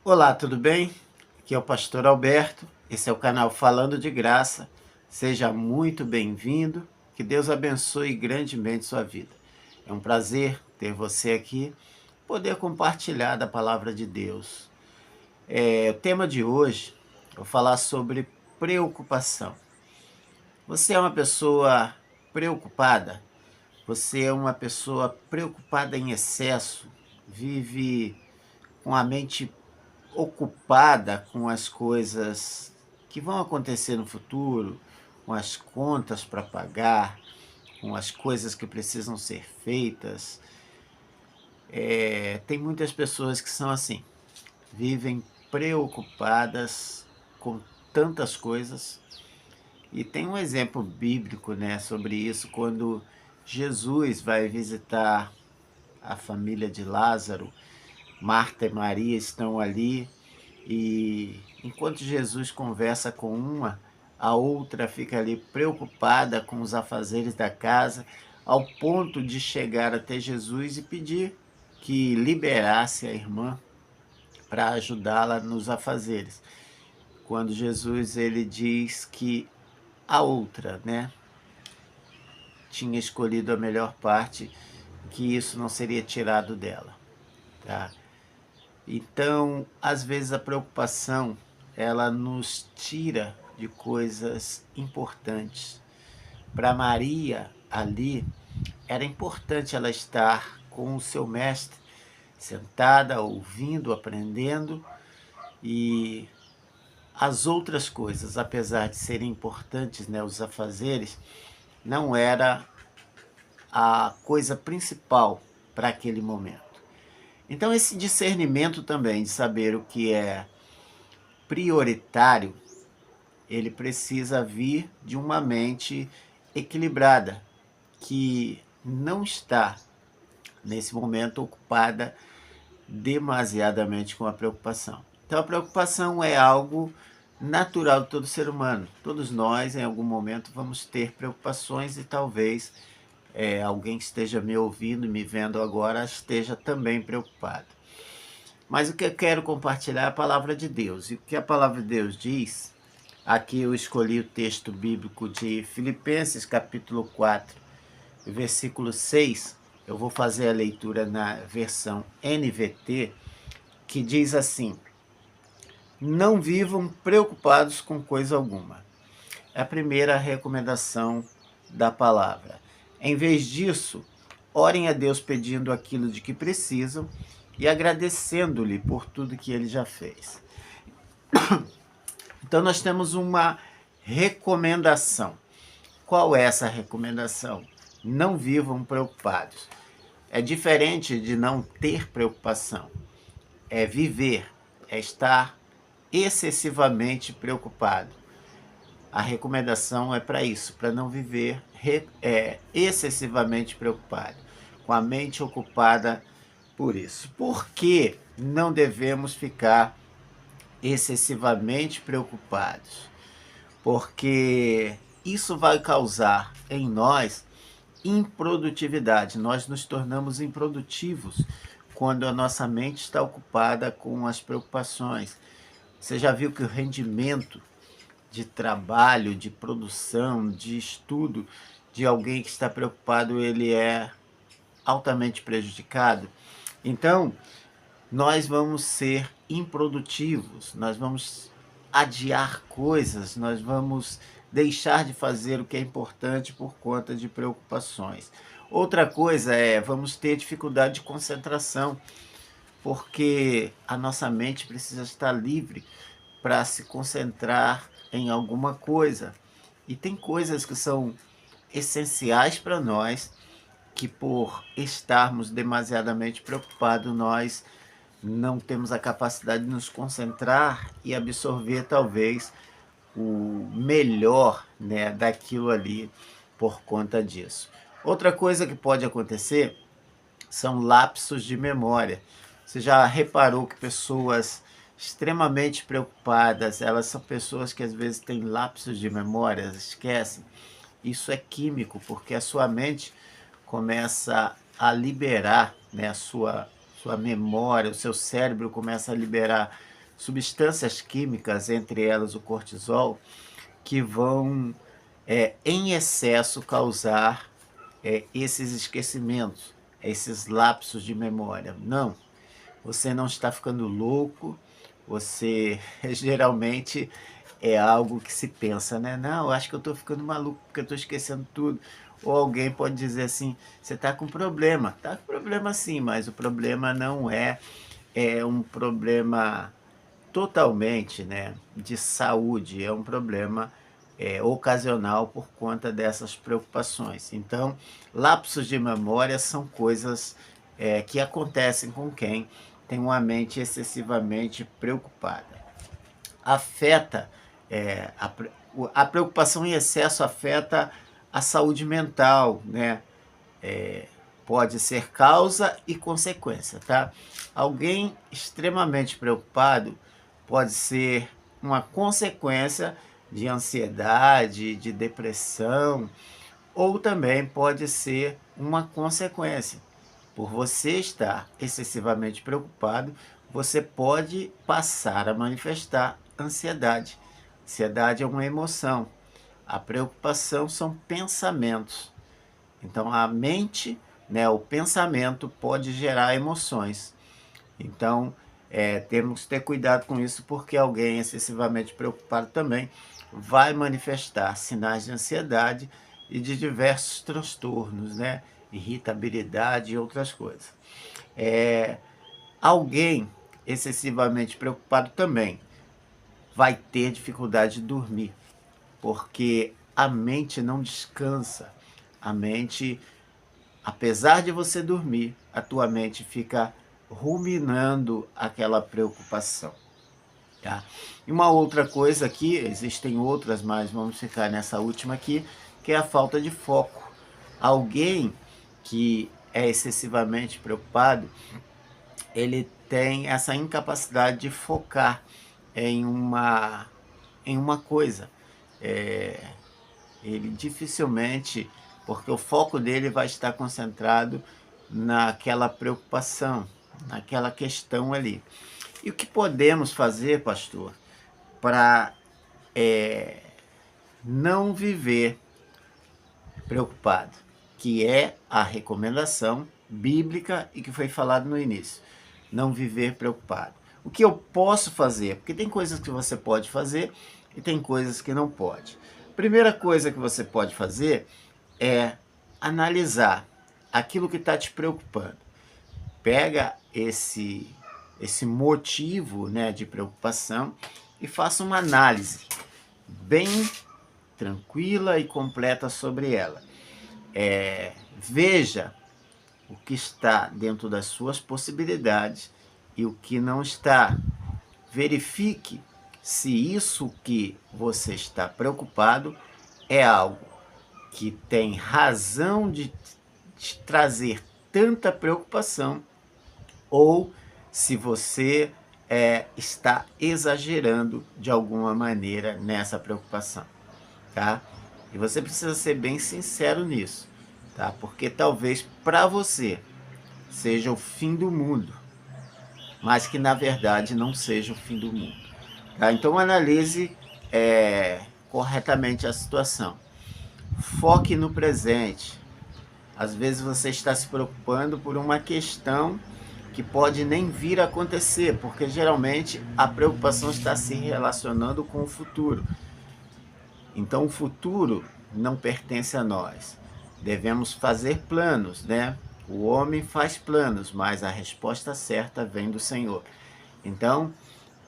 Olá, tudo bem? Aqui é o pastor Alberto, esse é o canal Falando de Graça. Seja muito bem-vindo, que Deus abençoe grandemente sua vida. É um prazer ter você aqui, poder compartilhar da palavra de Deus. O tema de hoje, eu vou falar sobre preocupação. Você é uma pessoa preocupada? Você é uma pessoa preocupada em excesso? Vive com a mente ocupada com as coisas que vão acontecer no futuro, com as contas para pagar, com as coisas que precisam ser feitas. Tem muitas pessoas que são assim, vivem preocupadas com tantas coisas. E tem um exemplo bíblico, né, sobre isso, quando Jesus vai visitar a família de Lázaro. Marta e Maria estão ali e enquanto Jesus conversa com uma, a outra fica ali preocupada com os afazeres da casa, ao ponto de chegar até Jesus e pedir que liberasse a irmã para ajudá-la nos afazeres. Quando Jesus ele diz que a outra, né, tinha escolhido a melhor parte, que isso não seria tirado dela, tá? Então, às vezes a preocupação, ela nos tira de coisas importantes. Para Maria, ali, era importante ela estar com o seu mestre, sentada, ouvindo, aprendendo, e as outras coisas, apesar de serem importantes, né, os afazeres, não era a coisa principal para aquele momento. Então, esse discernimento também de saber o que é prioritário, ele precisa vir de uma mente equilibrada, que não está, nesse momento, ocupada demasiadamente com a preocupação. Então, a preocupação é algo natural de todo ser humano. Todos nós, em algum momento, vamos ter preocupações e talvez alguém que esteja me ouvindo, me vendo agora, esteja também preocupado. Mas o que eu quero compartilhar é a palavra de Deus. E o que a palavra de Deus diz, aqui eu escolhi o texto bíblico de Filipenses, capítulo 4, versículo 6. Eu vou fazer a leitura na versão NVT, que diz assim: não vivam preocupados com coisa alguma. É a primeira recomendação da palavra. Em vez disso, orem a Deus pedindo aquilo de que precisam e agradecendo-lhe por tudo que ele já fez. Então nós temos uma recomendação. Qual é essa recomendação? Não vivam preocupados. É diferente de não ter preocupação. É viver, é estar excessivamente preocupado. A recomendação é para isso, para não viver excessivamente preocupado, com a mente ocupada por isso. Por que não devemos ficar excessivamente preocupados? Porque isso vai causar em nós improdutividade. Nós nos tornamos improdutivos quando a nossa mente está ocupada com as preocupações. Você já viu que o rendimento de trabalho, de produção, de estudo de alguém que está preocupado, ele é altamente prejudicado? Então, nós vamos ser improdutivos, nós vamos adiar coisas, nós vamos deixar de fazer o que é importante por conta de preocupações. Outra coisa é, vamos ter dificuldade de concentração, porque a nossa mente precisa estar livre para se concentrar em alguma coisa. E tem coisas que são essenciais para nós, que por estarmos demasiadamente preocupados, nós não temos a capacidade de nos concentrar e absorver talvez o melhor, né, daquilo ali por conta disso. Outra coisa que pode acontecer são lapsos de memória. Você já reparou que pessoas extremamente preocupadas, elas são pessoas que às vezes têm lapsos de memória, esquecem? Isso é químico, porque a sua mente começa a liberar, né, a sua memória, o seu cérebro começa a liberar substâncias químicas, entre elas o cortisol, que vão, em excesso, causar esses esquecimentos, esses lapsos de memória. Não, você não está ficando louco, você geralmente é algo que se pensa, né? Não, eu acho que eu estou ficando maluco porque eu estou esquecendo tudo. Ou alguém pode dizer assim, você está com problema. Está com problema sim, mas o problema não é um problema totalmente, né, de saúde, é um problema ocasional por conta dessas preocupações. Então, lapsos de memória são coisas que acontecem com quem tem uma mente excessivamente preocupada. Afeta, a preocupação em excesso afeta a saúde mental, né? Pode ser causa e consequência, tá? Alguém extremamente preocupado pode ser uma consequência de ansiedade, de depressão, ou também pode ser uma consequência. Por você estar excessivamente preocupado, você pode passar a manifestar ansiedade. Ansiedade é uma emoção. A preocupação são pensamentos. Então, a mente, né, o pensamento pode gerar emoções. Então, temos que ter cuidado com isso, porque alguém excessivamente preocupado também vai manifestar sinais de ansiedade e de diversos transtornos, né? Irritabilidade e outras coisas. Alguém excessivamente preocupado também vai ter dificuldade de dormir, porque a mente não descansa. A mente, apesar de você dormir, a tua mente fica ruminando aquela preocupação, tá? E uma outra coisa aqui, existem outras, mas vamos ficar nessa última aqui, que é a falta de foco. Alguém que é excessivamente preocupado, ele tem essa incapacidade de focar em uma coisa. Ele dificilmente, porque o foco dele vai estar concentrado naquela preocupação, naquela questão ali. E o que podemos fazer, pastor, para não viver preocupado? Que é a recomendação bíblica e que foi falado no início. Não viver preocupado. O que eu posso fazer? Porque tem coisas que você pode fazer e tem coisas que não pode. Primeira coisa que você pode fazer é analisar aquilo que está te preocupando. Pega esse motivo, né, de preocupação e faça uma análise bem tranquila e completa sobre ela. Veja o que está dentro das suas possibilidades e o que não está. Verifique se isso que você está preocupado é algo que tem razão de te trazer tanta preocupação ou se você está exagerando de alguma maneira nessa preocupação, tá? E você precisa ser bem sincero nisso, tá? Porque talvez para você seja o fim do mundo, mas que na verdade não seja o fim do mundo, tá? Então analise corretamente a situação. Foque no presente. Às vezes você está se preocupando por uma questão que pode nem vir a acontecer, porque geralmente a preocupação está se relacionando com o futuro. Então o futuro não pertence a nós. Devemos fazer planos, né? O homem faz planos, mas a resposta certa vem do Senhor. Então,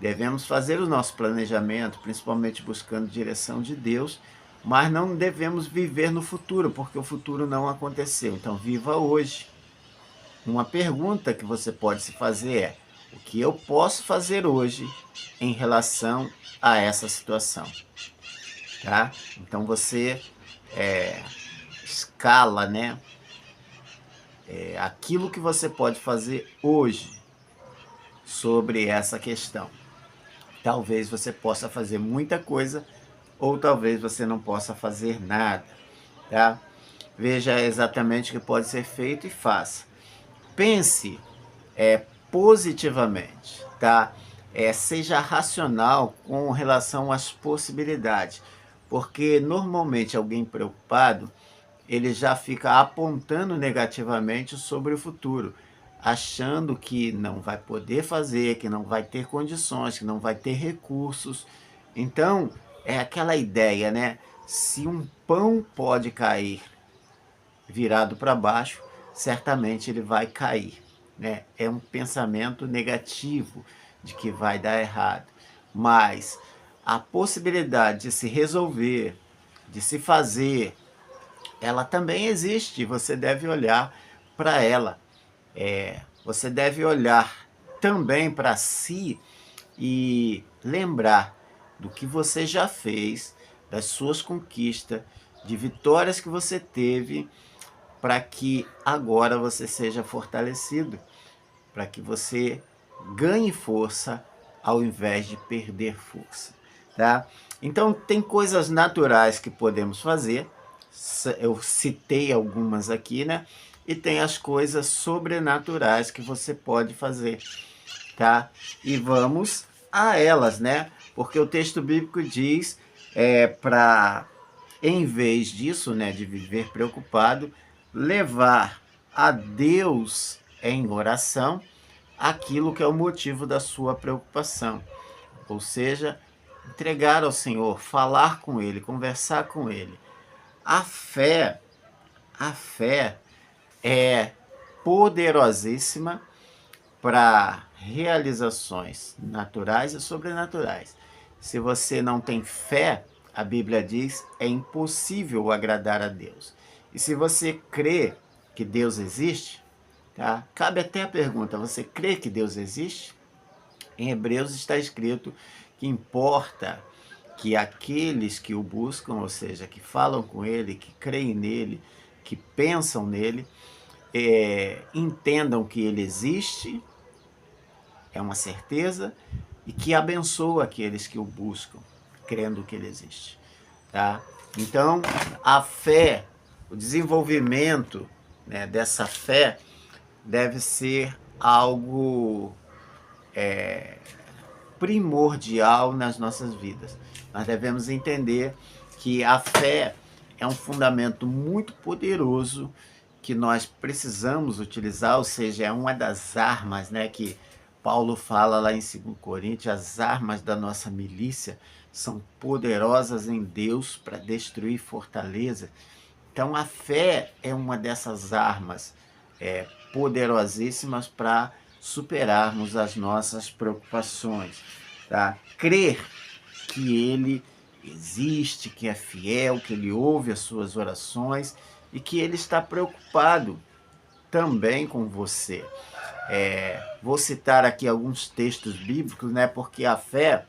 devemos fazer o nosso planejamento, principalmente buscando direção de Deus, mas não devemos viver no futuro, porque o futuro não aconteceu. Então, viva hoje. Uma pergunta que você pode se fazer é: o que eu posso fazer hoje em relação a essa situação? Tá? Então, você escala, né? Aquilo que você pode fazer hoje sobre essa questão. Talvez você possa fazer muita coisa ou talvez você não possa fazer nada, tá? Veja exatamente o que pode ser feito e faça. Pense positivamente, tá? seja racional com relação às possibilidades, porque normalmente alguém preocupado, ele já fica apontando negativamente sobre o futuro, achando que não vai poder fazer, que não vai ter condições, que não vai ter recursos. Então, é aquela ideia, né? Se um pão pode cair virado para baixo, certamente ele vai cair, né? É um pensamento negativo de que vai dar errado. Mas a possibilidade de se resolver, de se fazer, ela também existe. Você deve olhar para ela. Você deve olhar também para si e lembrar do que você já fez, das suas conquistas, de vitórias que você teve, para que agora você seja fortalecido, para que você ganhe força ao invés de perder força, tá? Então, tem coisas naturais que podemos fazer, eu citei algumas aqui, né? E tem as coisas sobrenaturais que você pode fazer, tá? E vamos a elas, né? Porque o texto bíblico diz para, em vez disso, né, de viver preocupado, levar a Deus em oração aquilo que é o motivo da sua preocupação. Ou seja, entregar ao Senhor, falar com Ele, conversar com Ele. A fé, a fé é poderosíssima para realizações naturais e sobrenaturais. Se você não tem fé, a Bíblia diz, é impossível agradar a Deus. E se você crê que Deus existe, tá? Cabe até a pergunta, você crê que Deus existe? Em Hebreus está escrito que importa que aqueles que o buscam, ou seja, que falam com Ele, que creem nele, que pensam nele, entendam que Ele existe, é uma certeza, e que abençoa aqueles que o buscam, crendo que Ele existe. Tá? Então, a fé, o desenvolvimento, né, dessa fé deve ser algo primordial nas nossas vidas. Nós devemos entender que a fé é um fundamento muito poderoso que nós precisamos utilizar, ou seja, é uma das armas, né, que Paulo fala lá em 2 Coríntios, as armas da nossa milícia são poderosas em Deus para destruir fortaleza. Então a fé é uma dessas armas poderosíssimas para superarmos as nossas preocupações. Tá? Crer que Ele existe, que é fiel, que Ele ouve as suas orações e que Ele está preocupado também com você. Vou citar aqui alguns textos bíblicos, né? Porque a fé,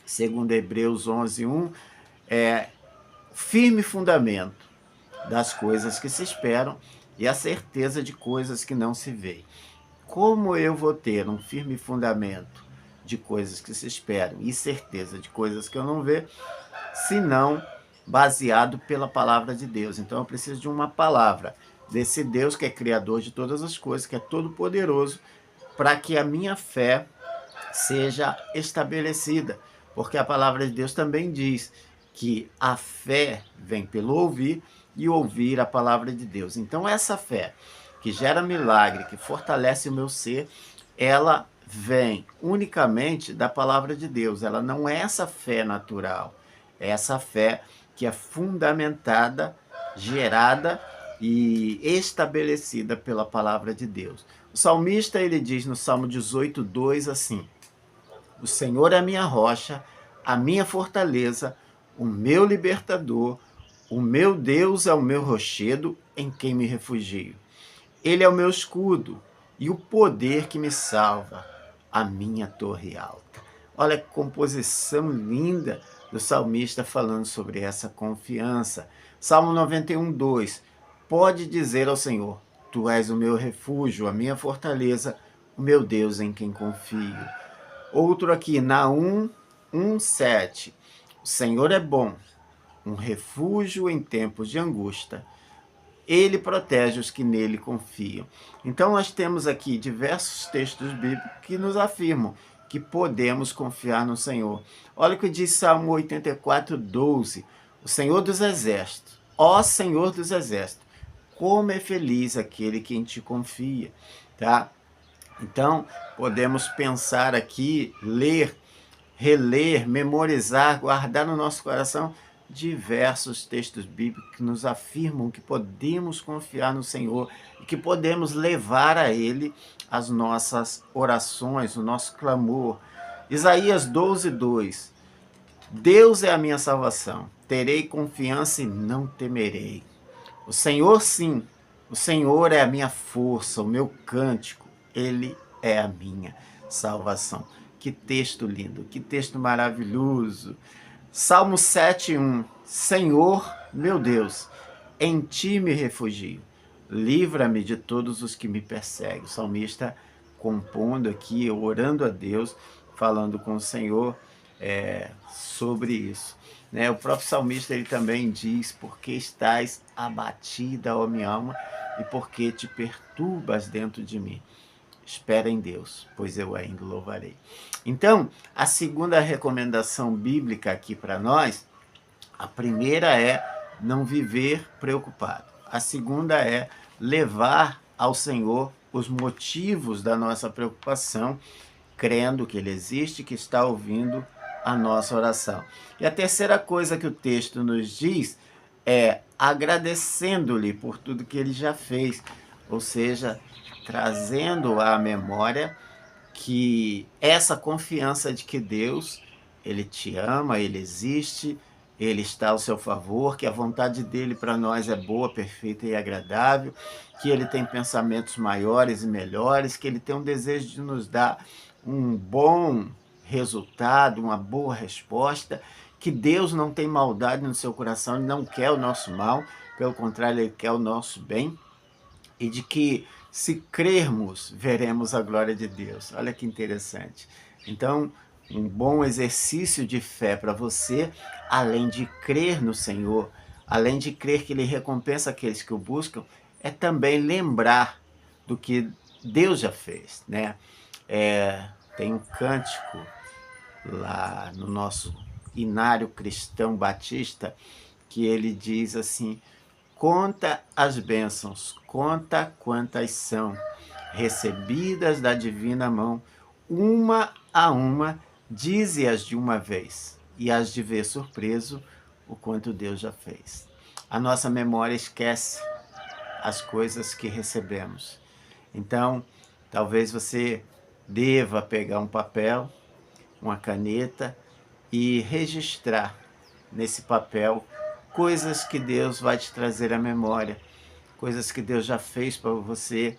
segundo Hebreus 11:1, é firme fundamento das coisas que se esperam e a certeza de coisas que não se veem. Como eu vou ter um firme fundamento de coisas que se esperam e certeza de coisas que eu não vejo, se não baseado pela palavra de Deus? Então eu preciso de uma palavra desse Deus que é criador de todas as coisas, que é todo poderoso, para que a minha fé seja estabelecida, porque a palavra de Deus também diz que a fé vem pelo ouvir e ouvir a palavra de Deus. Então essa fé que gera milagre, que fortalece o meu ser, ela vem unicamente da palavra de Deus. Ela não é essa fé natural, é essa fé que é fundamentada, gerada e estabelecida pela palavra de Deus. O salmista, ele diz no Salmo 18:2 assim: o Senhor é a minha rocha, a minha fortaleza, o meu libertador, o meu Deus é o meu rochedo em quem me refugio. Ele é o meu escudo e o poder que me salva, a minha torre alta. Olha que composição linda do salmista falando sobre essa confiança. Salmo 91:2. Pode dizer ao Senhor: Tu és o meu refúgio, a minha fortaleza, o meu Deus em quem confio. Outro aqui, Naum 1:7. O Senhor é bom, um refúgio em tempos de angústia. Ele protege os que nele confiam. Então nós temos aqui diversos textos bíblicos que nos afirmam que podemos confiar no Senhor. Olha o que diz Salmo 84:12. O Senhor dos Exércitos, ó Senhor dos Exércitos, como é feliz aquele que em ti confia, tá? Então, podemos pensar aqui, ler, reler, memorizar, guardar no nosso coração diversos textos bíblicos que nos afirmam que podemos confiar no Senhor e que podemos levar a Ele as nossas orações, o nosso clamor. Isaías 12:2. Deus é a minha salvação, terei confiança e não temerei. O Senhor, sim, o Senhor é a minha força, o meu cântico, Ele é a minha salvação. Que texto lindo, que texto maravilhoso. Salmo 7:1. Senhor, meu Deus, em ti me refugio. Livra-me de todos os que me perseguem. O salmista compondo aqui, orando a Deus, falando com o Senhor sobre isso. Né? O próprio salmista ele também diz: porque estás abatida, ó minha alma, e porque te perturbas dentro de mim. Espera em Deus, pois eu ainda louvarei. Então, a segunda recomendação bíblica aqui para nós, a primeira é não viver preocupado. A segunda é levar ao Senhor os motivos da nossa preocupação, crendo que Ele existe, que está ouvindo a nossa oração. E a terceira coisa que o texto nos diz é agradecendo-lhe por tudo que Ele já fez, ou seja, trazendo à memória que essa confiança de que Deus, Ele te ama, Ele existe, Ele está ao seu favor, que a vontade dEle para nós é boa, perfeita e agradável, que Ele tem pensamentos maiores e melhores, que Ele tem um desejo de nos dar um bom resultado, uma boa resposta, que Deus não tem maldade no seu coração, Ele não quer o nosso mal, pelo contrário, Ele quer o nosso bem, e de que se crermos, veremos a glória de Deus. Olha que interessante. Então, um bom exercício de fé para você, além de crer no Senhor, além de crer que Ele recompensa aqueles que o buscam, é também lembrar do que Deus já fez, né? Tem um cântico lá no nosso inário cristão batista que ele diz assim: conta as bênçãos, conta quantas são, recebidas da divina mão, uma a uma, dize-as de uma vez, e as de ver surpreso o quanto Deus já fez. A nossa memória esquece as coisas que recebemos. Então, talvez você deva pegar um papel, uma caneta e registrar nesse papel coisas que Deus vai te trazer à memória, coisas que Deus já fez para você,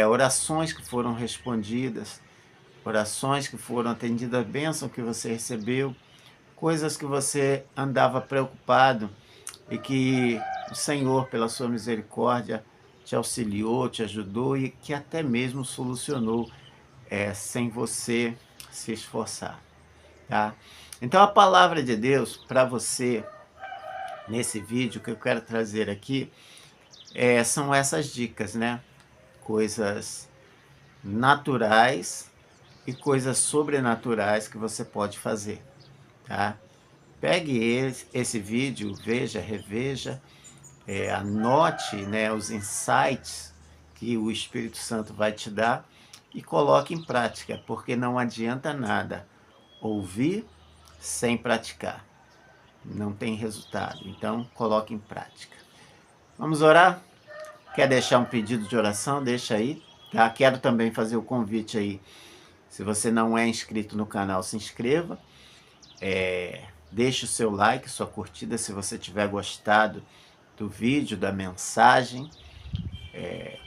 orações que foram respondidas, orações que foram atendidas, a bênção que você recebeu, coisas que você andava preocupado e que o Senhor, pela sua misericórdia, te auxiliou, te ajudou e que até mesmo solucionou sem você se esforçar. Tá? Então a palavra de Deus para você, nesse vídeo que eu quero trazer aqui, são essas dicas, né? Coisas naturais e coisas sobrenaturais que você pode fazer, tá? Pegue esse vídeo, veja, reveja, anote, né, os insights que o Espírito Santo vai te dar e coloque em prática, porque não adianta nada ouvir sem praticar. Não tem resultado, então coloque em prática. Vamos orar? Quer deixar um pedido de oração? Deixa aí, tá? Quero também fazer o convite aí. Se você não é inscrito no canal, se inscreva. Deixe o seu like, sua curtida, se você tiver gostado do vídeo, da mensagem.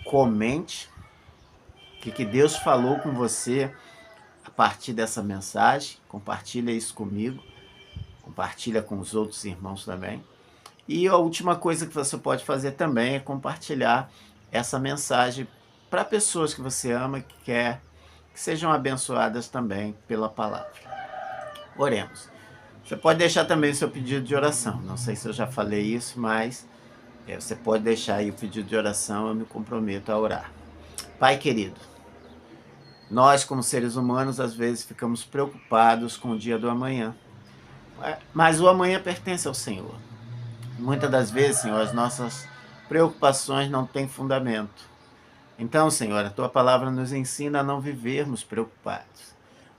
Comente o que Deus falou com você a partir dessa mensagem. Compartilha isso comigo. Compartilha com os outros irmãos também. E a última coisa que você pode fazer também é compartilhar essa mensagem para pessoas que você ama, que quer que sejam abençoadas também pela palavra. Oremos. Você pode deixar também o seu pedido de oração. Não sei se eu já falei isso, mas você pode deixar aí o pedido de oração, eu me comprometo a orar. Pai querido, Nós, como seres humanos, às vezes ficamos preocupados com o dia do amanhã. Mas o amanhã pertence ao Senhor. Muitas das vezes, Senhor, as nossas preocupações não têm fundamento. Então, Senhor, a tua palavra nos ensina a não vivermos preocupados,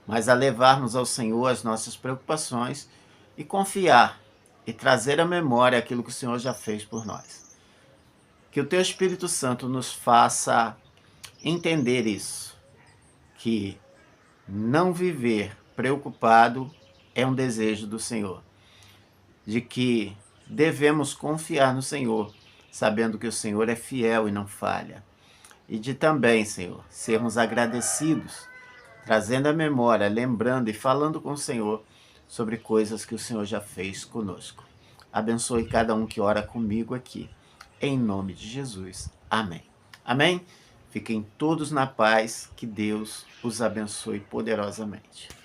mas a levarmos ao Senhor as nossas preocupações e confiar e trazer à memória aquilo que o Senhor já fez por nós. Que o teu Espírito Santo nos faça entender isso, que não viver preocupado é um desejo do Senhor, de que devemos confiar no Senhor, sabendo que o Senhor é fiel e não falha. E de também, Senhor, sermos agradecidos, trazendo a memória, lembrando e falando com o Senhor sobre coisas que o Senhor já fez conosco. Abençoe cada um que ora comigo aqui. Em nome de Jesus. Amém. Amém? Fiquem todos na paz. Que Deus os abençoe poderosamente.